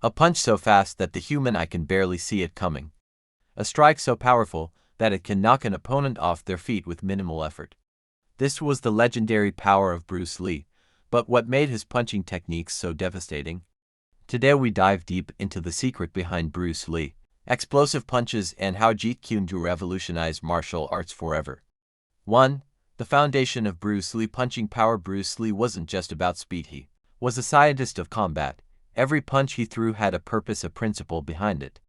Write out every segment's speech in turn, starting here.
A punch so fast that the human eye can barely see it coming. A strike so powerful that it can knock an opponent off their feet with minimal effort. This was the legendary power of Bruce Lee, but what made his punching techniques so devastating? Today we dive deep into the secret behind Bruce Lee, explosive punches, and how Jeet Kune revolutionized martial arts forever. 1. The foundation of Bruce Lee punching power. Bruce Lee wasn't just about speed, he was a scientist of combat. Every punch he threw had a purpose, a principle behind it.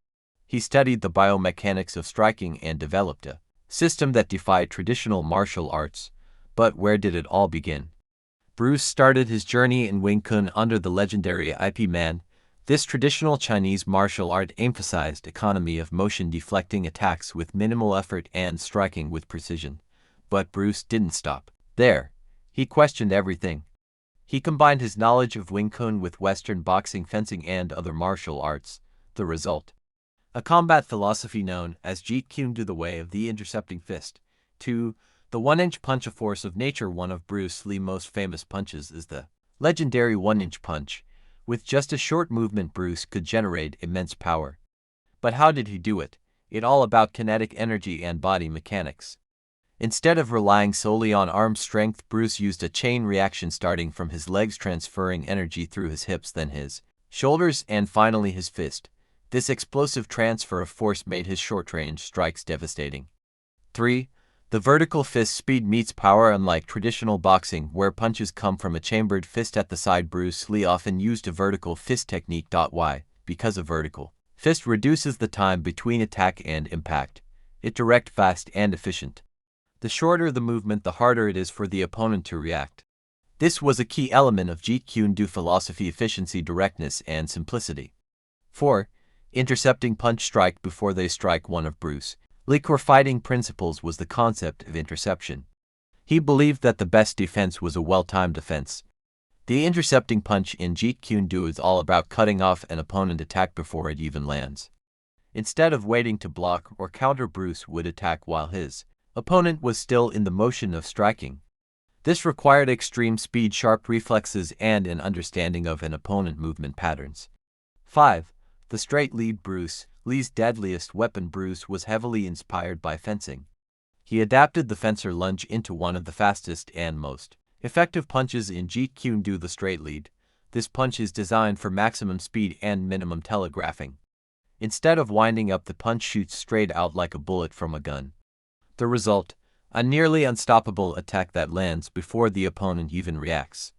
He studied the biomechanics of striking and developed a system that defied traditional martial arts. But where did it all begin? Bruce started his journey in Wing Chun under the legendary Ip Man. This traditional Chinese martial art emphasized economy of motion, deflecting attacks with minimal effort and striking with precision. But Bruce didn't stop there. He questioned everything. He combined his knowledge of Wing Chun with Western boxing, fencing, and other martial arts. The result? A combat philosophy known as Jeet Kune, the way of the intercepting fist. 2. The one-inch punch, a force of nature. One of Bruce Lee's most famous punches is the legendary one-inch punch. With just a short movement, Bruce could generate immense power. But how did he do it? It's all about kinetic energy and body mechanics. Instead of relying solely on arm strength, Bruce used a chain reaction, starting from his legs, transferring energy through his hips, then his shoulders, and finally his fist. This explosive transfer of force made his short-range strikes devastating. 3. The vertical fist, speed meets power. Unlike traditional boxing, where punches come from a chambered fist at the side, Bruce Lee often used a vertical fist technique. Why? Because a vertical fist reduces the time between attack and impact. It's direct, fast, and efficient. The shorter the movement, the harder it is for the opponent to react. This was a key element of Jeet Kune philosophy: efficiency, directness, and simplicity. 4. Intercepting punch, strike before they strike. One of Bruce Lee's core fighting principles was the concept of interception. He believed that the best defense was a well-timed defense. The intercepting punch in Jeet Kune is all about cutting off an opponent's attack before it even lands. Instead of waiting to block or counter, Bruce would attack while his opponent was still in the motion of striking. This required extreme speed, sharp reflexes, and an understanding of an opponent's movement patterns. 5. The straight lead. Bruce Lee's deadliest weapon. Bruce was heavily inspired by fencing. He adapted the fencer lunge into one of the fastest and most effective punches in Jeet Kune, the straight lead. This punch is designed for maximum speed and minimum telegraphing. Instead of winding up, the punch shoots straight out like a bullet from a gun. The result? A nearly unstoppable attack that lands before the opponent even reacts.